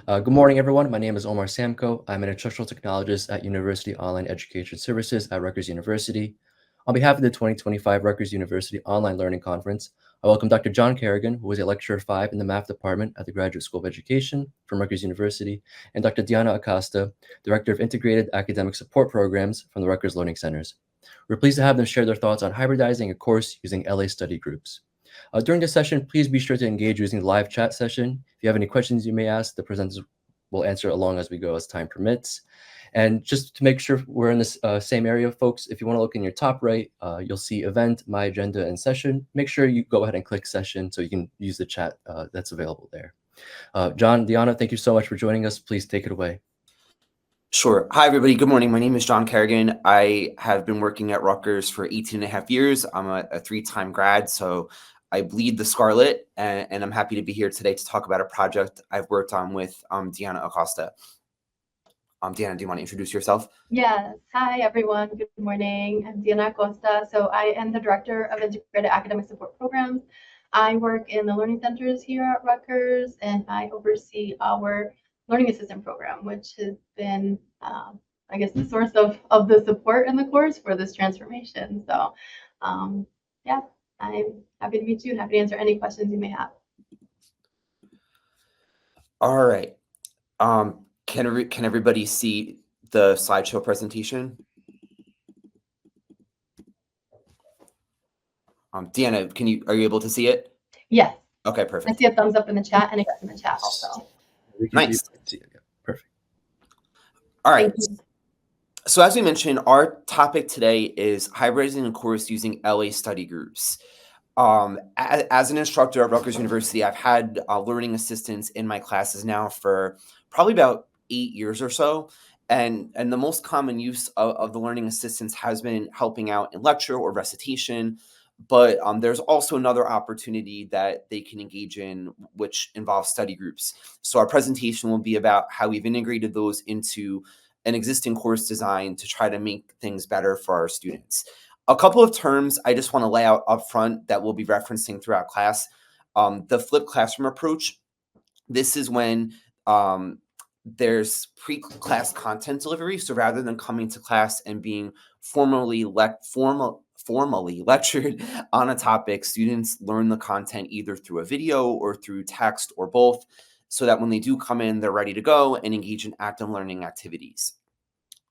Good morning, everyone. My name is Omar Samko. I'm an instructional technologist at University Online Education Services at Rutgers University. On behalf of the 2025 Rutgers University Online Learning Conference, I welcome Dr. John Kerrigan, who is a Lecturer 5 in the Math Department at the Graduate School of Education from Rutgers University, and Dr. Diana Acosta, Director of Integrated Academic Support Programs from the Rutgers Learning Centers. We're pleased to have them share their thoughts on hybridizing a course using LA study groups. During this session, please be sure to engage using the live chat session. If you have any questions you may ask, the presenters will answer along as we go as time permits. And just to make sure we're in this same area, folks, if you want to look in your top right, you'll see event, my agenda, and session. Make sure you go ahead and click session so you can use the chat that's available there. John, Diana, thank you so much for joining us. Please take it away. Sure. Hi, everybody. Good morning. My name is John Kerrigan. I have been working at Rutgers for 18 and a half years. I'm a three-time grad, so I bleed the scarlet, and I'm happy to be here today to talk about a project I've worked on with Diana Acosta. Diana, do you want to introduce yourself? Yes. Hi, everyone. Good morning. I'm Diana Acosta. So I am the Director of Integrated Academic Support Programs. I work in the learning centers here at Rutgers, and I oversee our learning assistant program, which has been, I guess, the source of the support in the course for this transformation. So, yeah, I'm happy to meet you. Happy to answer any questions you may have. All right. Can everybody see the slideshow presentation? Deanna, are you able to see it? Yes. Okay, perfect. I see a thumbs up in the chat and a yes in the chat also. Nice. Yeah, perfect. All right. So as we mentioned, our topic today is hybridizing a course using LA study groups. As an instructor at Rutgers University, I've had learning assistants in my classes now for probably about 8 years or so. And the most common use of the learning assistants has been helping out in lecture or recitation. But there's also another opportunity that they can engage in, which involves study groups. So our presentation will be about how we've integrated those into an existing course design to try to make things better for our students. A couple of terms I just want to lay out up front that we'll be referencing throughout class. The flipped classroom approach. This is when there's pre-class content delivery. So rather than coming to class and being formally lectured on a topic, students learn the content either through a video or through text or both, so that when they do come in, they're ready to go and engage in active learning activities.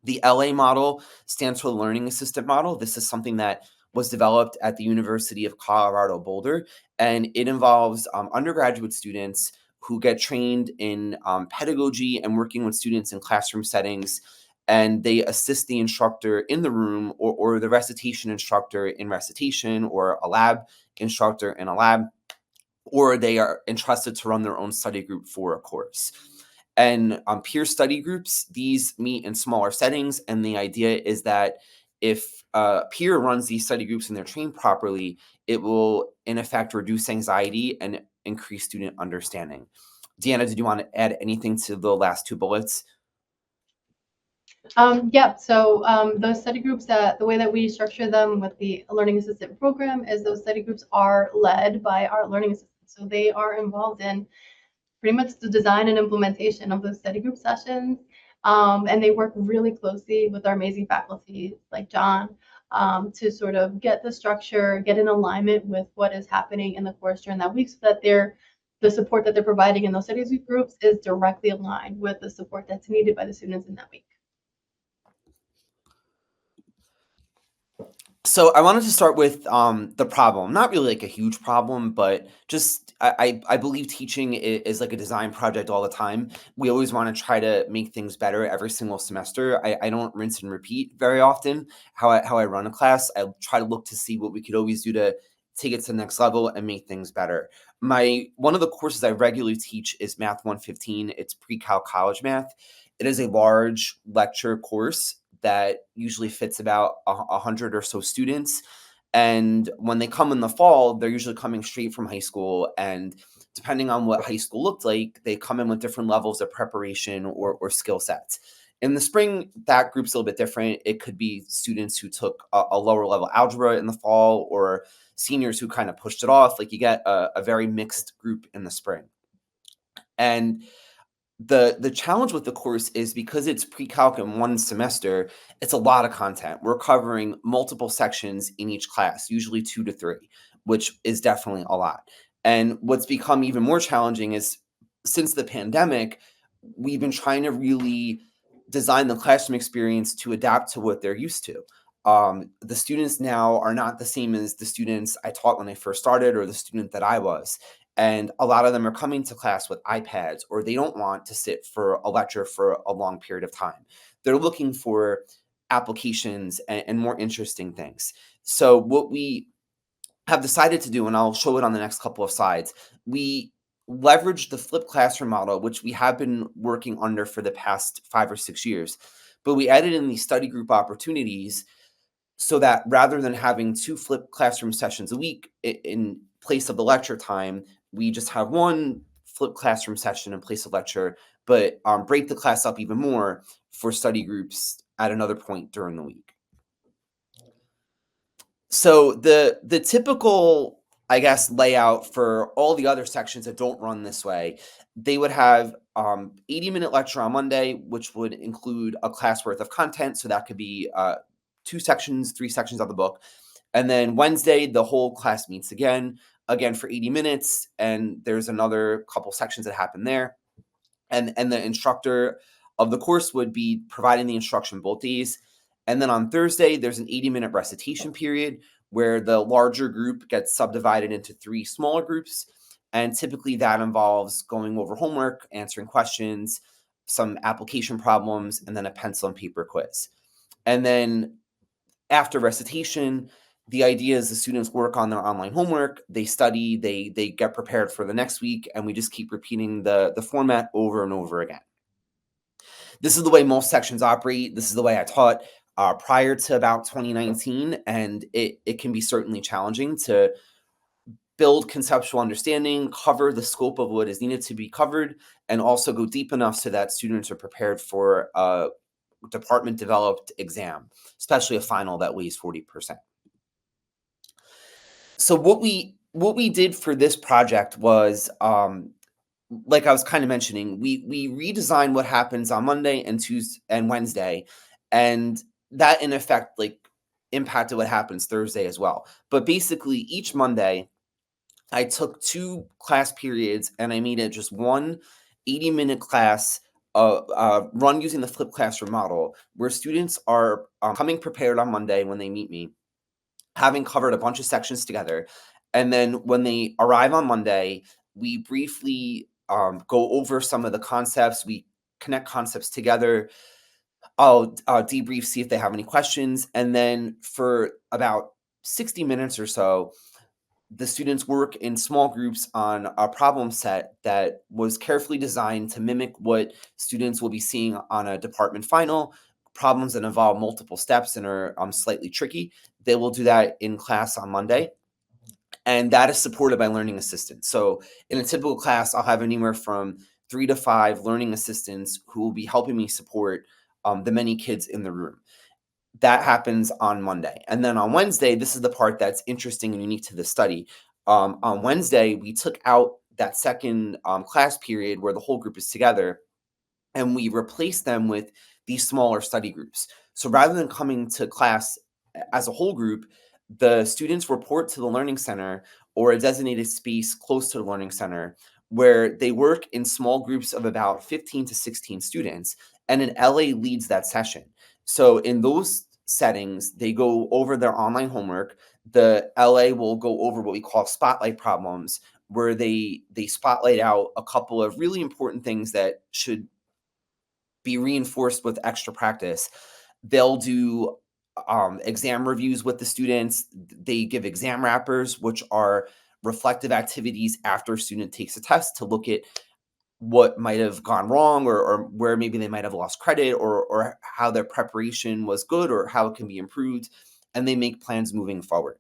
The LA model stands for the Learning Assistant Model. This is something that was developed at the University of Colorado Boulder, and it involves undergraduate students who get trained in pedagogy and working with students in classroom settings, and they assist the instructor in the room or the recitation instructor in recitation, or a lab instructor in a lab, or they are entrusted to run their own study group for a course. And peer study groups, these meet in smaller settings, and the idea is that if a peer runs these study groups and they're trained properly, it will, in effect, reduce anxiety and increase student understanding. Deanna, did you want to add anything to the last two bullets? Yeah, so those study groups, the way that we structure them with the Learning Assistant program is those study groups are led by our learning assistants. So they are involved in pretty much the design and implementation of those study group sessions. And they work really closely with our amazing faculty like John to sort of get the structure, get in alignment with what is happening in the course during that week, so that the support that they're providing in those study groups is directly aligned with the support that's needed by the students in that week. So I wanted to start with the problem. Not really like a huge problem, but just I believe teaching is like a design project all the time. We always want to try to make things better every single semester. I don't rinse and repeat very often how I run a class. I try to look to see what we could always do to take it to the next level and make things better. One of the courses I regularly teach is Math 115. It's pre-cal college math. It is a large lecture course that usually fits about 100 or so students. And when they come in the fall, they're usually coming straight from high school. And depending on what high school looked like, they come in with different levels of preparation or skill sets. In the spring, that group's a little bit different. It could be students who took a lower level algebra in the fall, or seniors who kind of pushed it off. Like, you get a very mixed group in the spring. And The challenge with the course is because it's pre-calc in one semester, it's a lot of content. We're covering multiple sections in each class, usually 2 to 3, which is definitely a lot. And what's become even more challenging is since the pandemic, we've been trying to really design the classroom experience to adapt to what they're used to. The students now are not the same as the students I taught when I first started or the student that I was. And a lot of them are coming to class with iPads, or they don't want to sit for a lecture for a long period of time. They're looking for applications and more interesting things. So what we have decided to do, and I'll show it on the next couple of slides, we leverage the flipped classroom model, which we have been working under for the past 5 or 6 years. But we added in these study group opportunities so that rather than having 2 flipped classroom sessions a week in place of the lecture time, we just have 1 flipped classroom session in place of lecture, but break the class up even more for study groups at another point during the week. So the typical, I guess, layout for all the other sections that don't run this way, they would have 80-minute lecture on Monday, which would include a class worth of content. So that could be 2 sections, 3 sections of the book. And then Wednesday, the whole class meets again for 80 minutes. And there's another couple sections that happen there. And the instructor of the course would be providing the instruction both days. And then on Thursday, there's an 80-minute recitation period where the larger group gets subdivided into 3 smaller groups. And typically that involves going over homework, answering questions, some application problems, and then a pencil and paper quiz. And then after recitation, the idea is the students work on their online homework, they study, they get prepared for the next week, and we just keep repeating the format over and over again. This is the way most sections operate. This is the way I taught prior to about 2019, and it can be certainly challenging to build conceptual understanding, cover the scope of what is needed to be covered, and also go deep enough so that students are prepared for a department developed exam, especially a final that weighs 40%. So what we did for this project was like I was kind of mentioning, we redesigned what happens on Monday and Tuesday and Wednesday, and that in effect like impacted what happens Thursday as well. But basically each Monday I took 2 class periods and I made it just one 80-minute class run using the flipped classroom model where students are coming prepared on Monday when they meet me, having covered a bunch of sections together. And then when they arrive on Monday, we briefly go over some of the concepts. We connect concepts together. I'll debrief, see if they have any questions. And then for about 60 minutes or so, the students work in small groups on a problem set that was carefully designed to mimic what students will be seeing on a department final. Problems that involve multiple steps and are slightly tricky. They will do that in class on Monday. And that is supported by learning assistants. So in a typical class, I'll have anywhere from 3 to 5 learning assistants who will be helping me support the many kids in the room. That happens on Monday. And then on Wednesday, this is the part that's interesting and unique to the study. On Wednesday, we took out that second class period where the whole group is together, and we replaced them with these smaller study groups. So rather than coming to class as a whole group, the students report to the learning center or a designated space close to the learning center where they work in small groups of about 15 to 16 students, and an LA leads that session. So in those settings, they go over their online homework. The LA will go over what we call spotlight problems, where they spotlight out a couple of really important things that should be reinforced with extra practice. They'll do exam reviews with the students. They give exam wrappers, which are reflective activities after a student takes a test to look at what might have gone wrong or where maybe they might have lost credit or how their preparation was good or how it can be improved. And they make plans moving forward.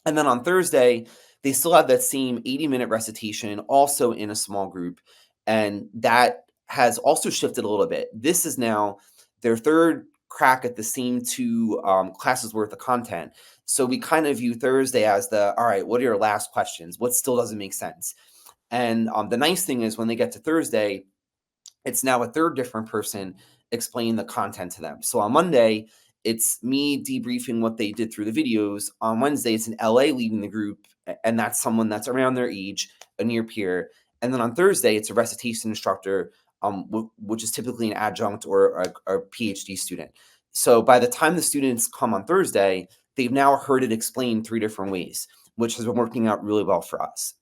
And then on Thursday, they still have that same 80-minute recitation, also in a small group. And that has also shifted a little bit. This is now their third crack at the same 2 classes worth of content. So we kind of view Thursday as all right, what are your last questions? What still doesn't make sense? And the nice thing is when they get to Thursday, it's now a third different person explaining the content to them. So on Monday, it's me debriefing what they did through the videos. On Wednesday, it's an LA leading the group, and that's someone that's around their age, a near peer. And then on Thursday, it's a recitation instructor, which is typically an adjunct or a PhD student. So by the time the students come on Thursday, they've now heard it explained 3 different ways, which has been working out really well for us.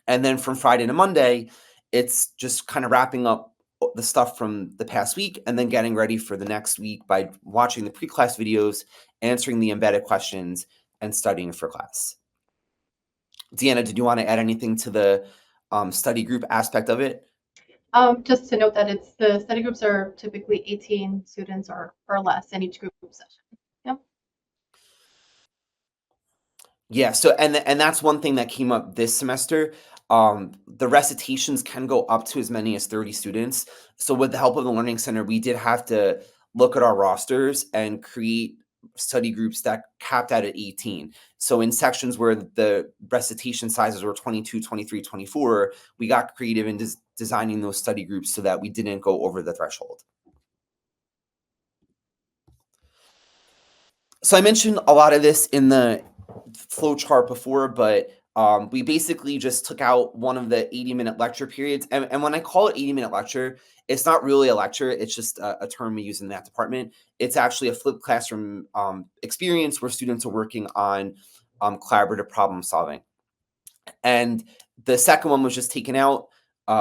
And then from Friday to Monday, it's just kind of wrapping up the stuff from the past week and then getting ready for the next week by watching the pre-class videos, answering the embedded questions, and studying for class. Deanna, did you want to add anything to the study group aspect of it? Just to note that the study groups are typically 18 students or less in each group session. Yep. Yeah, so and that's one thing that came up this semester. The recitations can go up to as many as 30 students. So with the help of the Learning Center, we did have to look at our rosters and create study groups that capped out at 18. So in sections where the recitation sizes were 22, 23, 24, we got creative in designing those study groups so that we didn't go over the threshold. So I mentioned a lot of this in the flow chart before, but we basically just took out one of the 80-minute lecture periods. And when I call it 80-minute lecture, it's not really a lecture. It's just a term we use in that department. It's actually a flipped classroom experience where students are working on collaborative problem solving. And the second one was just taken out.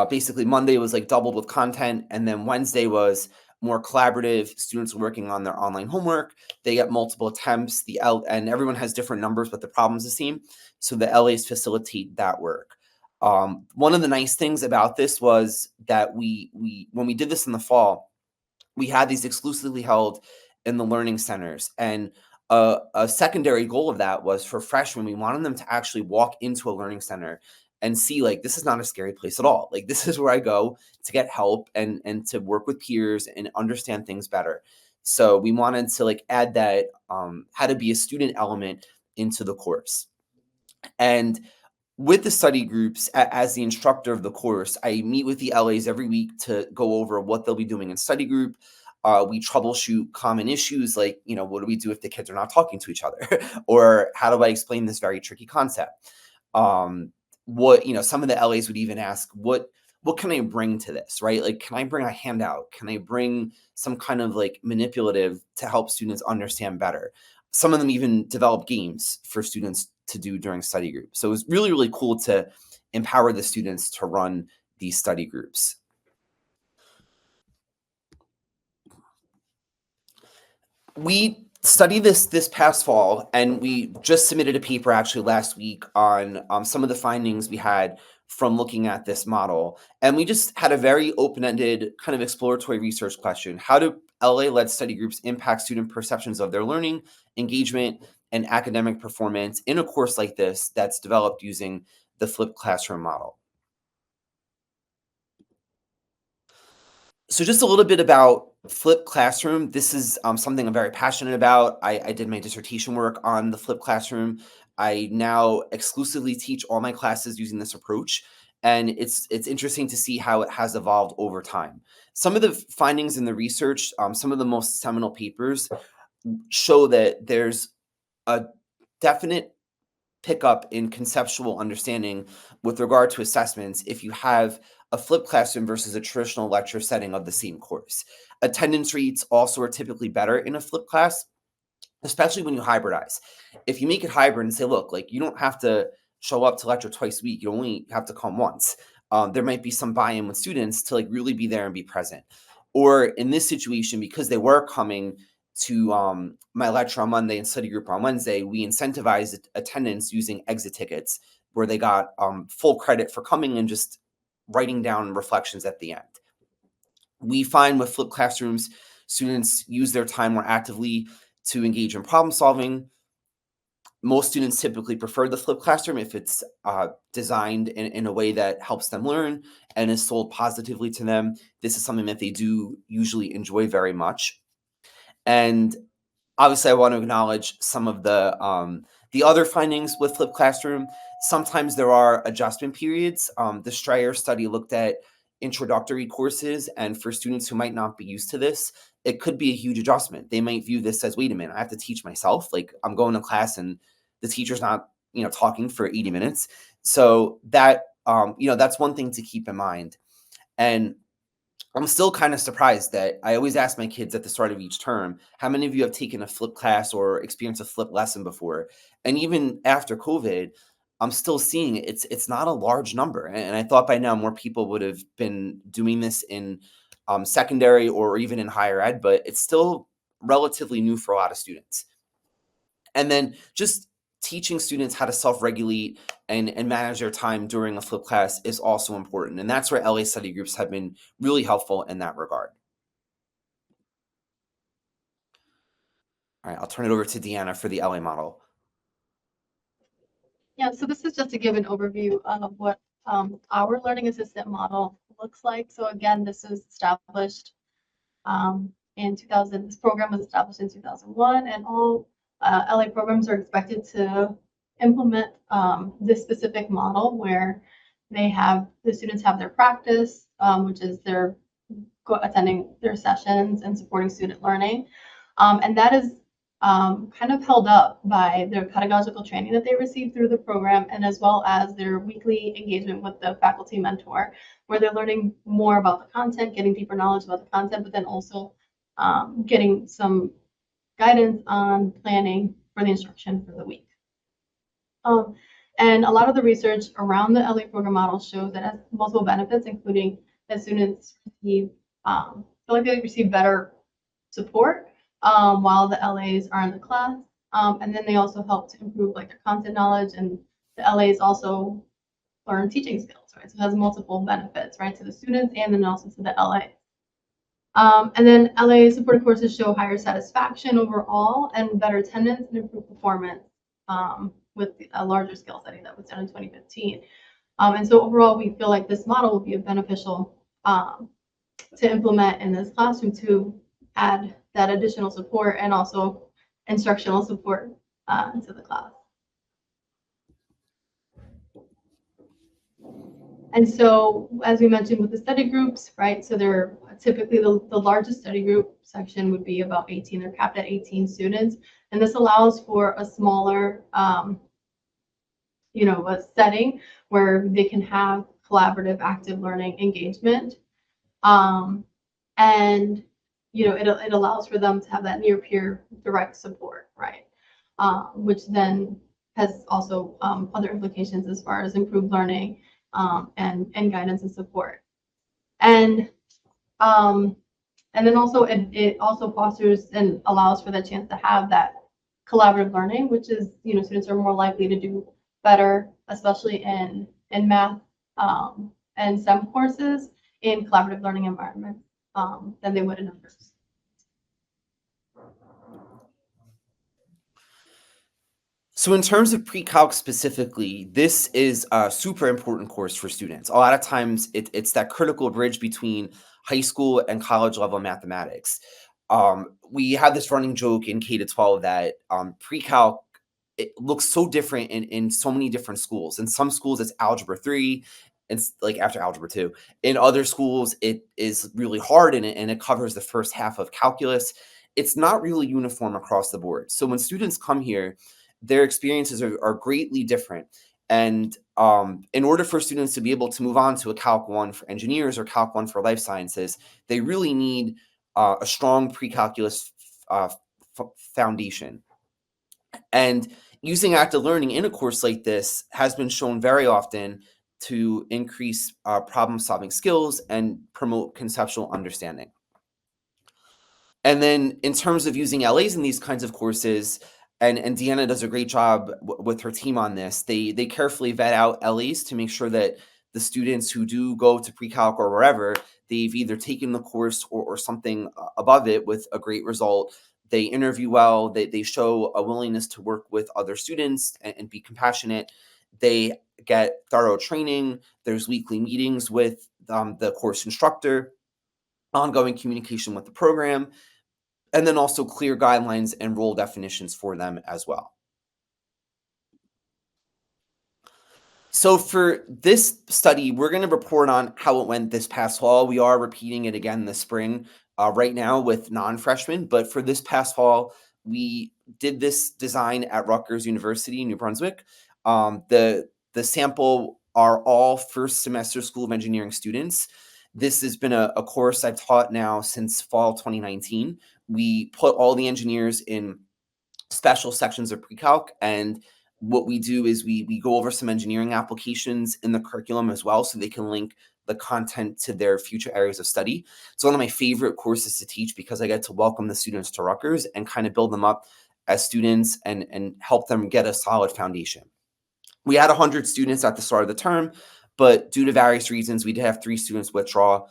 Basically, Monday was like doubled with content, and then Wednesday was more collaborative. Students are working on their online homework. They get multiple attempts. And everyone has different numbers, but the problem's the same. So the LAs facilitate that work. One of the nice things about this was that we when we did this in the fall, we had these exclusively held in the learning centers. And a secondary goal of that was for freshmen, we wanted them to actually walk into a learning center and see, like, this is not a scary place at all. Like, this is where I go to get help and to work with peers and understand things better. So we wanted to like add that how to be a student element into the course. And with the study groups, as the instructor of the course, I meet with the LAs every week to go over what they'll be doing in study group. We troubleshoot common issues like, what do we do if the kids are not talking to each other? Or how do I explain this very tricky concept? Some of the LAs would even ask, what can I bring to this, right? Like, can I bring a handout? Can I bring some kind of like manipulative to help students understand better? Some of them even develop games for students to do during study groups. So it was really, really cool to empower the students to run these study groups. We studied this past fall, and we just submitted a paper actually last week on some of the findings we had from looking at this model. And we just had a very open-ended kind of exploratory research question. How do LA-led study groups impact student perceptions of their learning, engagement, and academic performance in a course like this that's developed using the flipped classroom model? So just a little bit about flipped classroom. This is something I'm very passionate about. I did my dissertation work on the flipped classroom. I now exclusively teach all my classes using this approach, and it's interesting to see how it has evolved over time. Some of the findings in the research, some of the most seminal papers, show that there's a definite pickup in conceptual understanding with regard to assessments if you have a flipped classroom versus a traditional lecture setting of the same course. Attendance rates also are typically better in a flipped class, especially when you hybridize. If you make it hybrid and say, look, like, you don't have to show up to lecture twice a week, you only have to come once. There might be some buy-in with students to like really be there and be present. Or in this situation, because they were coming to my lecture on Monday and study group on Wednesday, we incentivized attendance using exit tickets where they got full credit for coming and just writing down reflections at the end. We find with flipped classrooms, students use their time more actively to engage in problem solving. Most students typically prefer the flipped classroom if it's designed in a way that helps them learn and is sold positively to them. This is something that they do usually enjoy very much. And obviously, I want to acknowledge some of the other findings with flipped classroom. Sometimes there are adjustment periods. The Strayer study looked at introductory courses, and for students who might not be used to this, it could be a huge adjustment. They might view this as, wait a minute, I have to teach myself. Like, I'm going to class and the teacher's not, talking for 80 minutes. So that, that's one thing to keep in mind. And I'm still kind of surprised that I always ask my kids at the start of each term, how many of you have taken a flip class or experienced a flip lesson before? And even after COVID, I'm still seeing it's not a large number. And I thought by now more people would have been doing this in secondary or even in higher ed, but it's still relatively new for a lot of students. And then just teaching students how to self-regulate and manage their time during a flip class is also important. And that's where LA study groups have been really helpful in that regard. All right, I'll turn it over to Deanna for the LA model. Yeah, so this is just to give an overview of what our learning assistant model looks like. So again, this was established in 2000. This program was established in 2001, and all LA programs are expected to implement this specific model where the students have their practice, which is their attending their sessions and supporting student learning. And that is kind of held up by their pedagogical training that they receive through the program, and as well as their weekly engagement with the faculty mentor, where they're learning more about the content, getting deeper knowledge about the content, but then also getting some guidance on planning for the instruction for the week. And a lot of the research around the LA program model shows that it has multiple benefits, including that students feel like they receive better support while the LAs are in the class. And then they also help to improve like their content knowledge, and the LAs also learn teaching skills, right? So it has multiple benefits, right, to the students and then also to the LA. And then LA supported courses show higher satisfaction overall and better attendance and improved performance with a larger scale study that was done in 2015. And so overall, we feel like this model will be beneficial to implement in this classroom to add that additional support and also instructional support into the class. And so, as we mentioned with the study groups, right, so they're typically the largest study group section would be about 18, they're capped at 18 students. And this allows for a smaller, a setting where they can have collaborative, active learning engagement. And, it allows for them to have that near peer direct support, right? Which then has also other implications as far as improved learning and guidance and support. And then also it also fosters and allows for the chance to have that collaborative learning, which is, students are more likely to do better, especially in math and STEM courses in collaborative learning environments than they would in others. So in terms of pre-calc specifically, this is a super important course for students. A lot of times it's that critical bridge between high school and college level mathematics. We have this running joke in K-12 that pre-calc, it looks so different in so many different schools. In some schools, it's algebra 3, it's like after algebra 2. In other schools, it is really hard and it covers the first half of calculus. It's not really uniform across the board. So when students come here, their experiences are greatly different. And in order for students to be able to move on to a Calc 1 for engineers or Calc 1 for life sciences, they really need a strong pre-calculus foundation. And using active learning in a course like this has been shown very often to increase problem-solving skills and promote conceptual understanding. And then in terms of using LAs in these kinds of courses, and Deanna does a great job with her team on this, they carefully vet out LAs to make sure that the students who do go to pre-calc or wherever, they've either taken the course or something above it with a great result. They interview well, they show a willingness to work with other students and be compassionate. They get thorough training. There's weekly meetings with the course instructor, ongoing communication with the program, and then also clear guidelines and role definitions for them as well. So for this study, we're going to report on how it went this past fall. We are repeating it again this spring, right now with non-freshmen. But for this past fall, we did this design at Rutgers University, New Brunswick. The sample are all first semester School of Engineering students. This has been a course I've taught now since fall 2019. We put all the engineers in special sections of pre-calc, and what we do is we go over some engineering applications in the curriculum as well, so they can link the content to their future areas of study. It's one of my favorite courses to teach because I get to welcome the students to Rutgers and kind of build them up as students and help them get a solid foundation. We had 100 students at the start of the term, but due to various reasons, we did have 3 students withdraw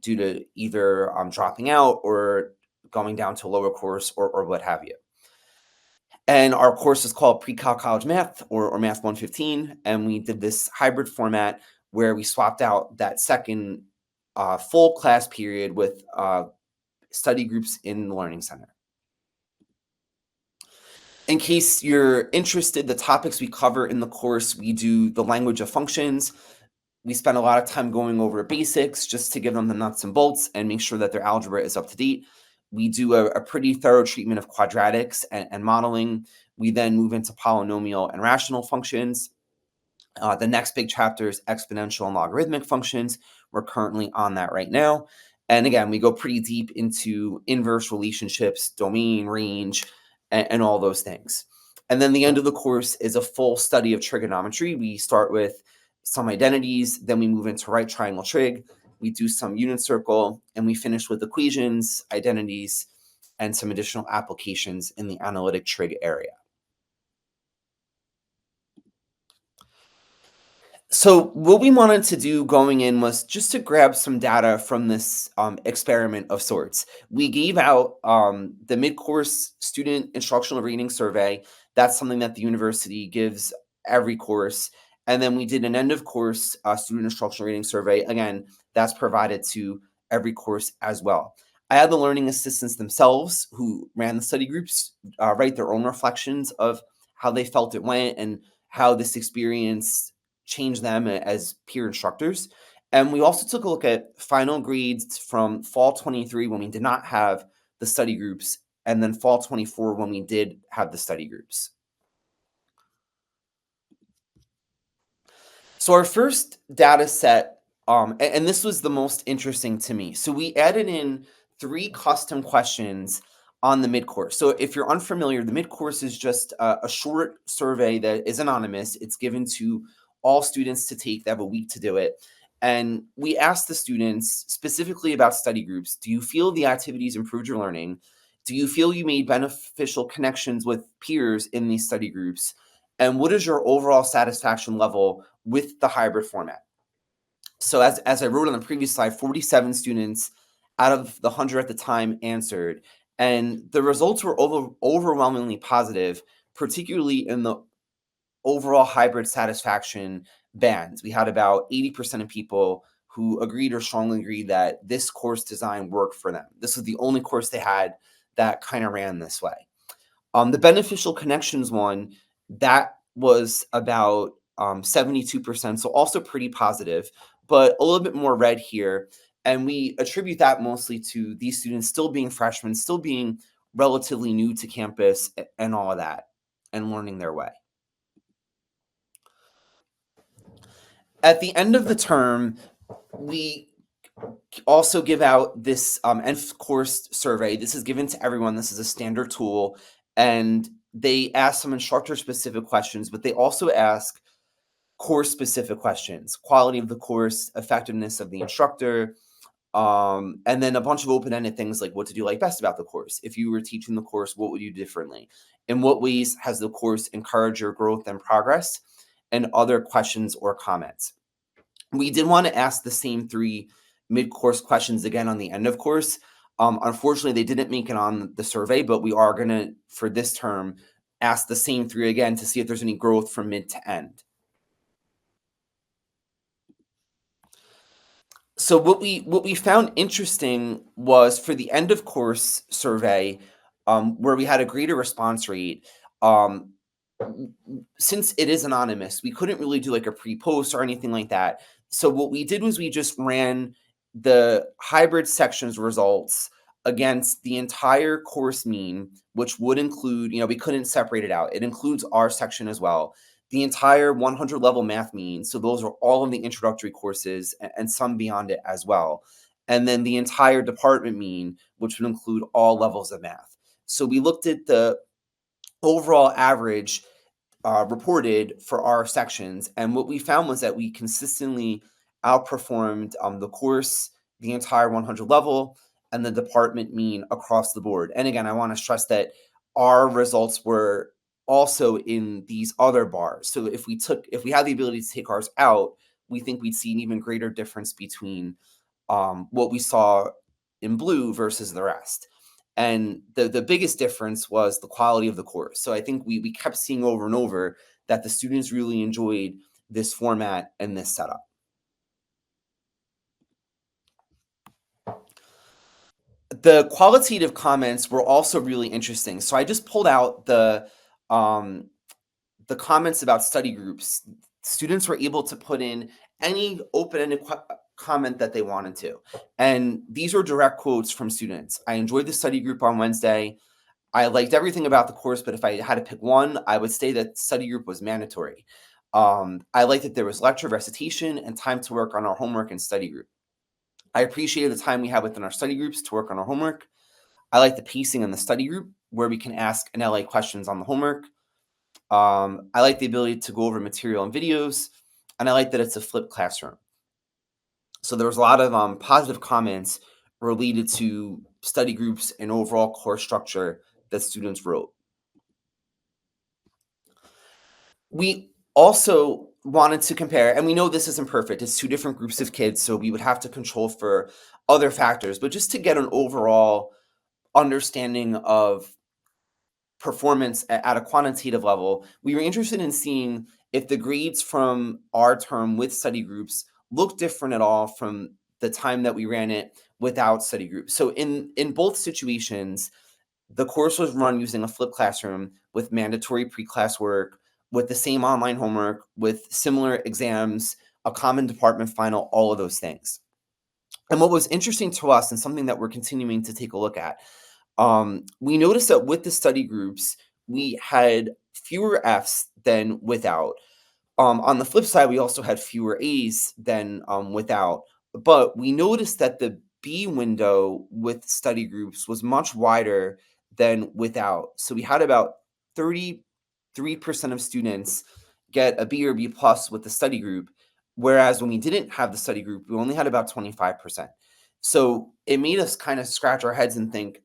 due to either dropping out or going down to a lower course or what have you. And our course is called Pre-Calc College Math or Math 115. And we did this hybrid format where we swapped out that second full class period with study groups in the Learning Center. In case you're interested, the topics we cover in the course, we do the language of functions. We spend a lot of time going over basics just to give them the nuts and bolts and make sure that their algebra is up to date. We do a pretty thorough treatment of quadratics and modeling. We then move into polynomial and rational functions. The next big chapter is exponential and logarithmic functions. We're currently on that right now. And again, we go pretty deep into inverse relationships, domain, range, and all those things. And then the end of the course is a full study of trigonometry. We start with some identities, then we move into right triangle trig, we do some unit circle, and we finish with equations, identities, and some additional applications in the analytic trig area. So what we wanted to do going in was just to grab some data from this experiment of sorts. We gave out the mid-course student instructional reading survey. That's something that the university gives every course. And then we did an end of course student instructional reading survey. Again, that's provided to every course as well. I had the learning assistants themselves who ran the study groups write their own reflections of how they felt it went and how this experience change them as peer instructors. And we also took a look at final grades from fall 23 when we did not have the study groups, and then fall 24 when we did have the study groups. So our first data set, and this was the most interesting to me. So we added in 3 custom questions on the mid-course. So if you're unfamiliar, the mid-course is just a short survey that is anonymous. It's given to all students to take. They have a week to do it. And we asked the students specifically about study groups. Do you feel the activities improved your learning? Do you feel you made beneficial connections with peers in these study groups? And what is your overall satisfaction level with the hybrid format? So as I wrote on the previous slide, 47 students out of the 100 at the time answered. And the results were overwhelmingly positive, particularly in the overall hybrid satisfaction bands. We had about 80% of people who agreed or strongly agreed that this course design worked for them. This was the only course they had that kind of ran this way. The beneficial connections one, that was about 72%, so also pretty positive, but a little bit more red here. And we attribute that mostly to these students still being freshmen, still being relatively new to campus and all of that, and learning their way. At the end of the term, we also give out this end course survey. This is given to everyone. This is a standard tool. And they ask some instructor-specific questions, but they also ask course-specific questions. Quality of the course, effectiveness of the instructor, and then a bunch of open-ended things like what did you like best about the course? If you were teaching the course, what would you do differently? In what ways has the course encouraged your growth and progress? And other questions or comments. We did want to ask the same 3 mid-course questions again on the end of course. Unfortunately, they didn't make it on the survey, but we are going to, for this term, ask the same 3 again to see if there's any growth from mid to end. So what we found interesting was for the end of course survey, where we had a greater response rate, since it is anonymous, we couldn't really do like a pre-post or anything like that. So what we did was we just ran the hybrid sections results against the entire course mean, which would include, we couldn't separate it out. It includes our section as well. The entire 100 level math mean. So those are all of the introductory courses and some beyond it as well. And then the entire department mean, which would include all levels of math. So we looked at the overall average reported for our sections. And what we found was that we consistently outperformed the course, the entire 100 level, and the department mean across the board. And again, I want to stress that our results were also in these other bars. So if we had the ability to take ours out, we think we'd see an even greater difference between what we saw in blue versus the rest. And the biggest difference was the quality of the course. So I think we kept seeing over and over that the students really enjoyed this format and this setup. The qualitative comments were also really interesting. So I just pulled out the comments about study groups. Students were able to put in any open-ended comment that they wanted to. And these are direct quotes from students. I enjoyed the study group on Wednesday. I liked everything about the course, but if I had to pick one, I would say that study group was mandatory. I liked that there was lecture recitation and time to work on our homework and study group. I appreciated the time we had within our study groups to work on our homework. I like the pacing in the study group where we can ask an LA questions on the homework. I like the ability to go over material and videos, and I like that it's a flipped classroom. So there was a lot of positive comments related to study groups and overall course structure that students wrote. We also wanted to compare, and we know this isn't perfect, it's two different groups of kids, so we would have to control for other factors, but just to get an overall understanding of performance at a quantitative level, we were interested in seeing if the grades from our term with study groups look different at all from the time that we ran it without study groups. So in both situations, the course was run using a flipped classroom with mandatory pre-class work, with the same online homework, with similar exams, a common department final, all of those things. And what was interesting to us and something that we're continuing to take a look at, we noticed that with the study groups, we had fewer Fs than without. On the flip side, we also had fewer A's than without. But we noticed that the B window with study groups was much wider than without. So we had about 33% of students get a B or B plus with the study group, whereas when we didn't have the study group, we only had about 25%. So it made us kind of scratch our heads and think,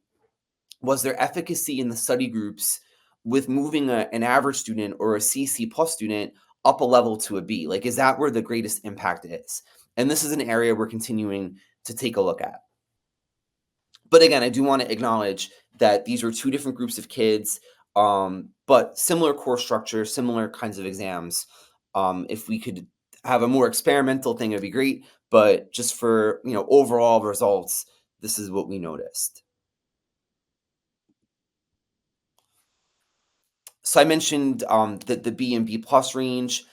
was there efficacy in the study groups with moving an average student or a CC plus student up a level to a B? Like, is that where the greatest impact is? And this is an area we're continuing to take a look at. But again, I do want to acknowledge that these are two different groups of kids, but similar course structure, similar kinds of exams. If we could have a more experimental thing, it'd be great. But just for overall results, this is what we noticed. So I mentioned the B and B plus range.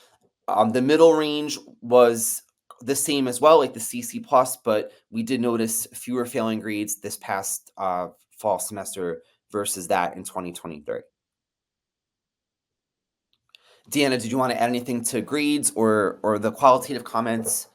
The middle range was the same as well, like the CC plus, but we did notice fewer failing grades this past fall semester versus that in 2023. Deanna, did you want to add anything to grades or the qualitative comments?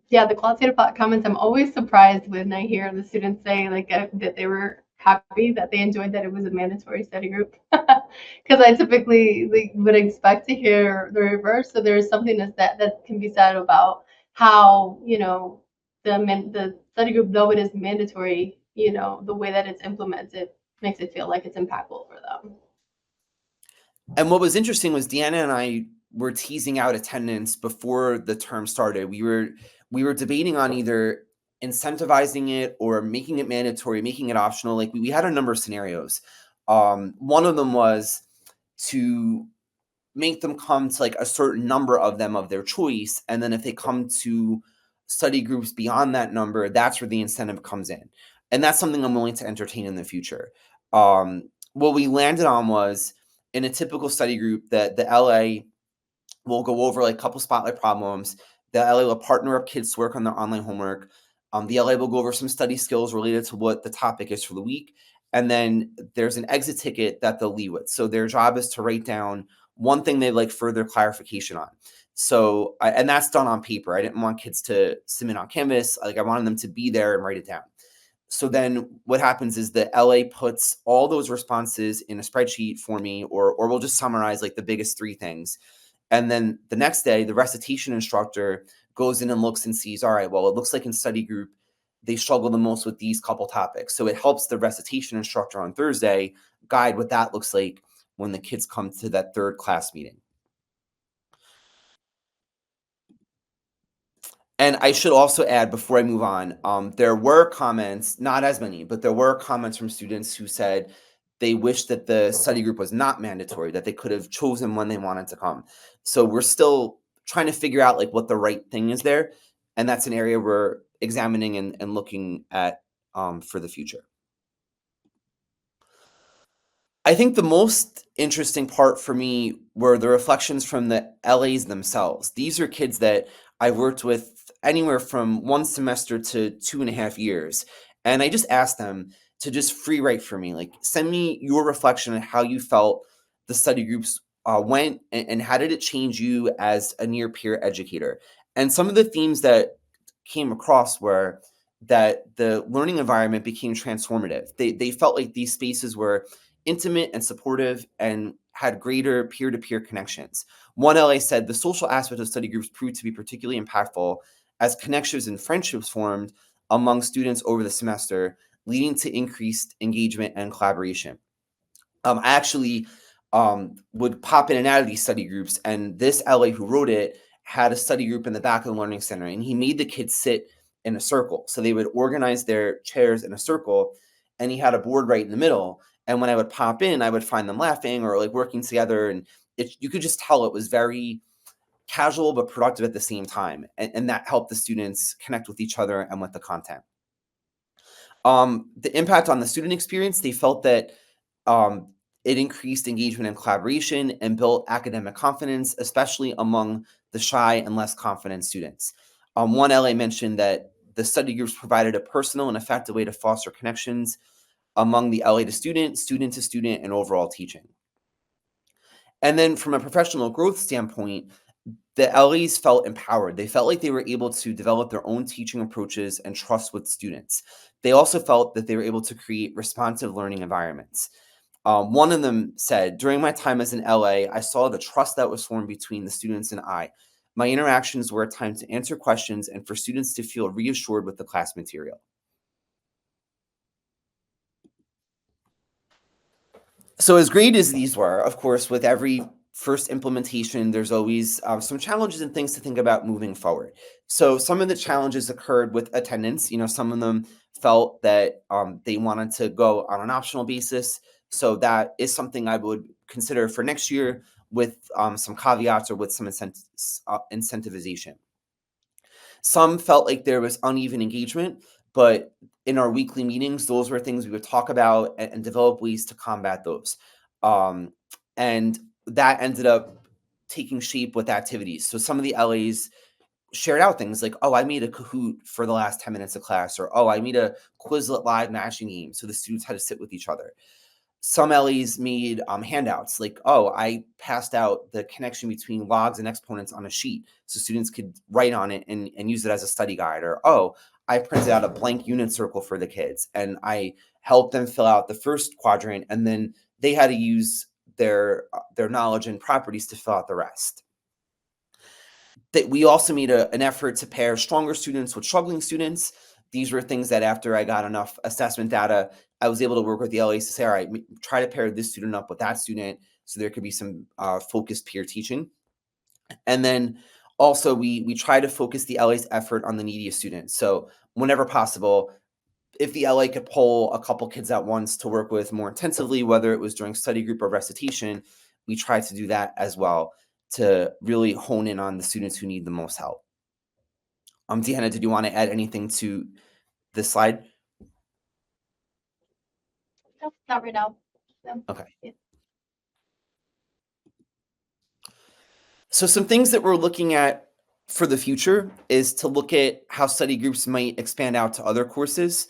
Yeah, the qualitative comments, I'm always surprised when I hear the students say that they were happy, that they enjoyed that it was a mandatory study group. Because I typically would expect to hear the reverse. So there's something that can be said about how, the study group, though it is mandatory, the way that it's implemented makes it feel like it's impactful for them. And what was interesting was Deanna and I were teasing out attendance before the term started. We were debating on either incentivizing it or making it mandatory, making it optional. Like we had a number of scenarios. One of them was to make them come to like a certain number of them of their choice, and then if they come to study groups beyond that number, that's where the incentive comes in, and that's something I'm willing to entertain in the future. what we landed on was, in a typical study group, that the LA will go over like a couple spotlight problems. The LA will partner up kids to work on their online homework. The LA will go over some study skills related to what the topic is for the week. And then there's an exit ticket that they'll leave with. So their job is to write down one thing they'd like further clarification on. So, and that's done on paper. I didn't want kids to submit on Canvas. Like, I wanted them to be there and write it down. So then what happens is the LA puts all those responses in a spreadsheet for me, or we'll just summarize like the biggest three things. And then the next day, the recitation instructor goes in and looks and sees, all right, well, it looks like in study group, they struggle the most with these couple topics. So it helps the recitation instructor on Thursday guide what that looks like when the kids come to that third class meeting. And I should also add, before I move on, there were comments, not as many, but there were comments from students who said they wish that the study group was not mandatory, that they could have chosen when they wanted to come. So we're still trying to figure out like what the right thing is there. And that's an area we're examining and looking at for the future. I think the most interesting part for me were the reflections from the LAs themselves. These are kids that I've worked with anywhere from 1 semester to 2.5 years. And I just asked them to just free write for me, like, send me your reflection on how you felt the study groups went, and how did it change you as a near peer educator. And some of the themes that came across were that the learning environment became transformative. They felt like these spaces were intimate and supportive and had greater peer-to-peer connections. One LA said the social aspect of study groups proved to be particularly impactful as connections and friendships formed among students over the semester, leading to increased engagement and collaboration. I actually would pop in and out of these study groups, and this LA who wrote it had a study group in the back of the learning center, and he made the kids sit in a circle. So they would organize their chairs in a circle, and he had a board right in the middle. And when I would pop in, I would find them laughing or like working together, and you could just tell it was very casual but productive at the same time, and that helped the students connect with each other and with the content. The impact on the student experience, they felt that um, it increased engagement and collaboration and built academic confidence, especially among the shy and less confident students. One LA mentioned that the study groups provided a personal and effective way to foster connections among the LA to student, student to student, and overall teaching. And then from a professional growth standpoint, the LEs felt empowered. They felt like they were able to develop their own teaching approaches and trust with students. They also felt that they were able to create responsive learning environments. One of them said, during my time as an LA, I saw the trust that was formed between the students and I. My interactions were a time to answer questions and for students to feel reassured with the class material. So as great as these were, of course, with every first implementation, there's always some challenges and things to think about moving forward. So some of the challenges occurred with attendance. Some of them felt that they wanted to go on an optional basis. So that is something I would consider for next year with some caveats or with some incentivization. Some felt like there was uneven engagement, but in our weekly meetings, those were things we would talk about and develop ways to combat those. Um, and that ended up taking shape with activities. So some of the LAs shared out things like, oh, I made a Kahoot for the last 10 minutes of class, or oh, I made a Quizlet live matching game. So the students had to sit with each other. Some LEs made handouts like, oh, I passed out the connection between logs and exponents on a sheet so students could write on it and use it as a study guide. Or, oh, I printed out a blank unit circle for the kids and I helped them fill out the first quadrant, and then they had to use their knowledge and properties to fill out the rest. That we also made an effort to pair stronger students with struggling students. These were things that after I got enough assessment data, I was able to work with the LAs to say, all right, try to pair this student up with that student so there could be some focused peer teaching. And then also we try to focus the LA's effort on the neediest students. So whenever possible, if the LA could pull a couple kids at once to work with more intensively, whether it was during study group or recitation, we try to do that as well to really hone in on the students who need the most help. Deanna, did you want to add anything to this slide? No, not right now. Okay. Yeah. So some things that we're looking at for the future is to look at how study groups might expand out to other courses.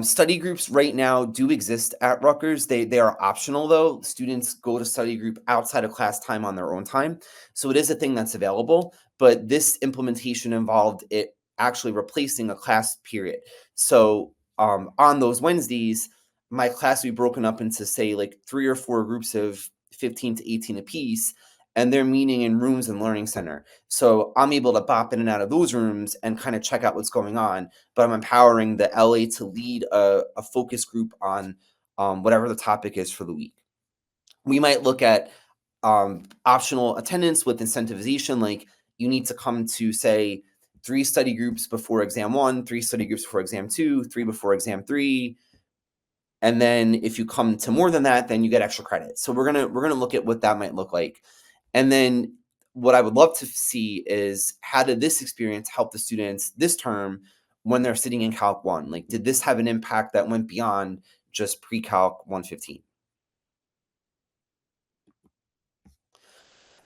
Study groups right now do exist at Rutgers. They are optional though. Students go to study group outside of class time on their own time. So it is a thing that's available, but this implementation involved it actually replacing a class period. So on those Wednesdays, my class would be broken up into say like 3 or 4 groups of 15 to 18 apiece, and they're meeting in rooms and learning center. So I'm able to bop in and out of those rooms and kind of check out what's going on, but I'm empowering the LA to lead a focus group on whatever the topic is for the week. We might look at optional attendance with incentivization, like you need to come to say 3 study groups before exam 1, 3 study groups before exam 2, 3 before exam 3. And then if you come to more than that, then you get extra credit. So we're gonna look at what that might look like. And then what I would love to see is how did this experience help the students this term when they're sitting in Calc 1? Like, did this have an impact that went beyond just pre-Calc 115?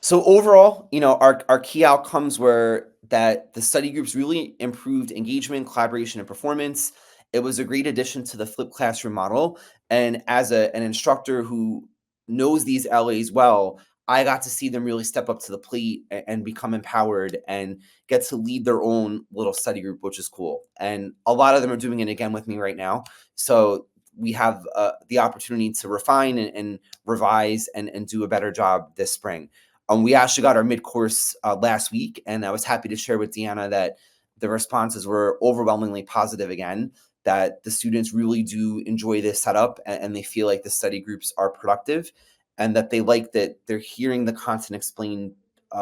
So overall, our key outcomes were that the study groups really improved engagement, collaboration, and performance. It was a great addition to the flipped classroom model. And as an instructor who knows these LAs well, I got to see them really step up to the plate and become empowered and get to lead their own little study group, which is cool. And a lot of them are doing it again with me right now. So we have the opportunity to refine and revise and do a better job this spring. We actually got our mid-course last week, and I was happy to share with Deanna that the responses were overwhelmingly positive again, that the students really do enjoy this setup and they feel like the study groups are productive and that they like that they're hearing the content explained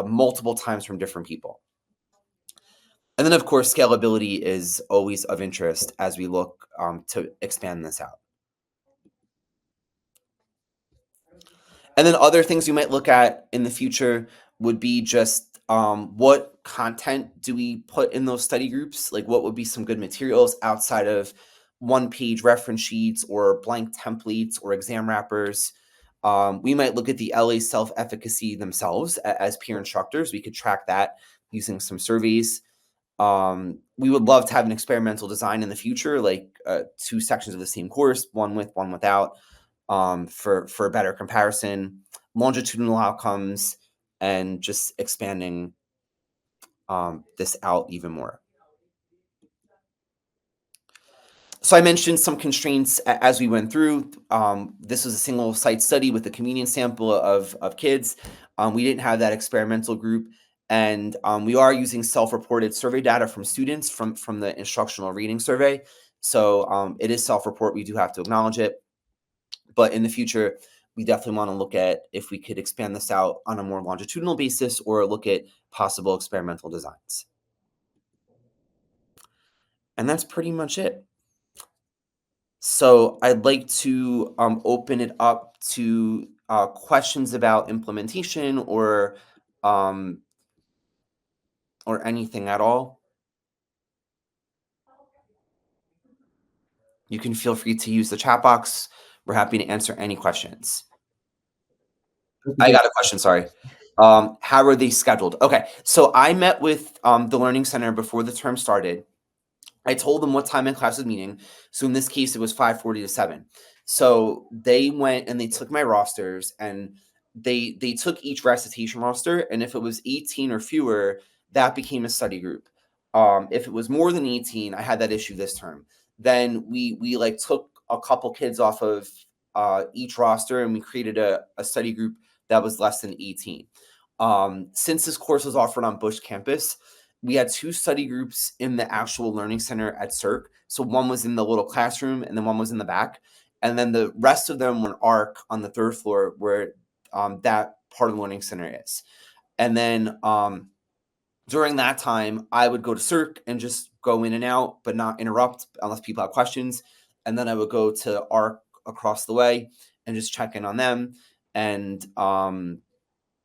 multiple times from different people. And then, of course, scalability is always of interest as we look to expand this out. And then other things you might look at in the future would be just what content do we put in those study groups? Like what would be some good materials outside of one-page reference sheets or blank templates or exam wrappers? We might look at the LA self-efficacy themselves as peer instructors. We could track that using some surveys. We would love to have an experimental design in the future, like 2 sections of the same course, one with, one without, for a better comparison, longitudinal outcomes, and just expanding this out even more. So I mentioned some constraints as we went through. This was a single site study with a convenience sample of kids. We didn't have that experimental group. And we are using self-reported survey data from students from the instructional reading survey. So it is self-report. We do have to acknowledge it. But in the future, we definitely want to look at if we could expand this out on a more longitudinal basis or look at possible experimental designs. And that's pretty much it. So I'd like to open it up to questions about implementation um, or anything at all. You can feel free to use the chat box. We're happy to answer any questions. I got a question, sorry. How are they scheduled? Okay, so I met with the Learning Center before the term started. I told them what time my class was meeting. So in this case, it was 5:40 to 7. So they went and they took my rosters and they took each recitation roster. And if it was 18 or fewer, that became a study group. If it was more than 18, I had that issue this term. Then we like took a couple kids off of each roster and we created a study group that was less than 18. Since this course was offered on Bush campus, we had 2 study groups in the actual learning center at CERC. So one was in the little classroom and then one was in the back. And then the rest of them were an ARC on the 3rd floor where that part of the learning center is. And then during that time, I would go to CERC and just go in and out, but not interrupt unless people have questions. And then I would go to ARC across the way and just check in on them. And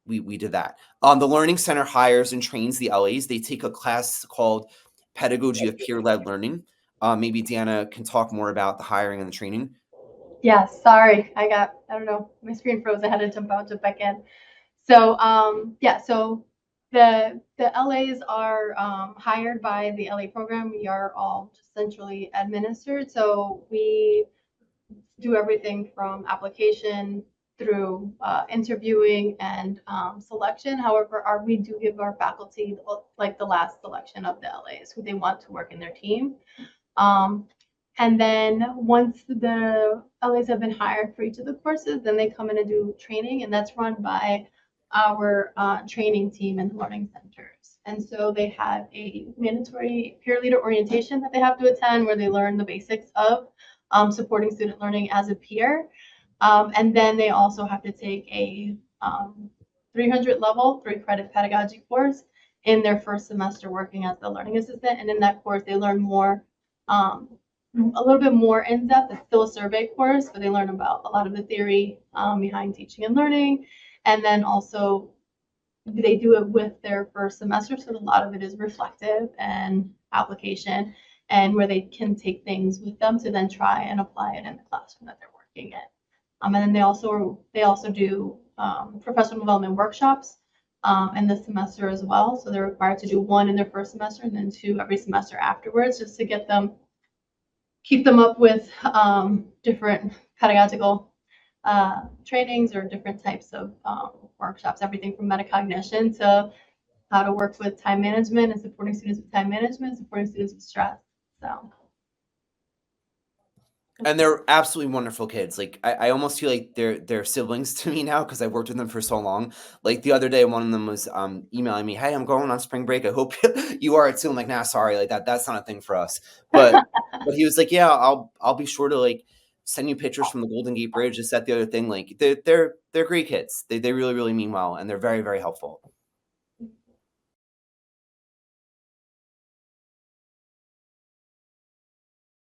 we did that. The Learning Center hires and trains the LAs. They take a class called Pedagogy of Peer-Led Learning. Maybe Deanna can talk more about the hiring and the training. Yeah, sorry. I don't know, my screen froze. I had to jump out, jump back in. So, yeah, so the LAs are hired by the LA program. We are all just centrally administered. So we do everything from application through interviewing and selection. However, we do give our faculty like the last selection of the LAs who they want to work in their team. Um, and then once the LAs have been hired for each of the courses, then they come in and do training, and that's run by our training team in the learning centers. And so they have a mandatory peer leader orientation that they have to attend where they learn the basics of supporting student learning as a peer. And then they also have to take a 300 level, 3 credit pedagogy course in their first semester working as the learning assistant. And in that course, they learn more, a little bit more in depth. It's still a survey course, but they learn about a lot of the theory behind teaching and learning. And then also they do it with their first semester. So a lot of it is reflective and application and where they can take things with them to then try and apply it in the classroom that they're working in. And then they also do professional development workshops in the semester as well. So they're required to do one in their first semester and then 2 every semester afterwards, just to keep them up with different pedagogical trainings or different types of workshops, everything from metacognition to how to work with time management and supporting students with time management, supporting students with stress. So. And they're absolutely wonderful kids. Like I almost feel like they're siblings to me now because I've worked with them for so long. Like the other day, one of them was emailing me, "Hey, I'm going on spring break. I hope you are too." I'm like, "Nah, sorry, like that's not a thing for us." But he was like, "Yeah, I'll be sure to like send you pictures from the Golden Gate Bridge." Is that the other thing? Like they're great kids. They really really mean well, and they're very very helpful.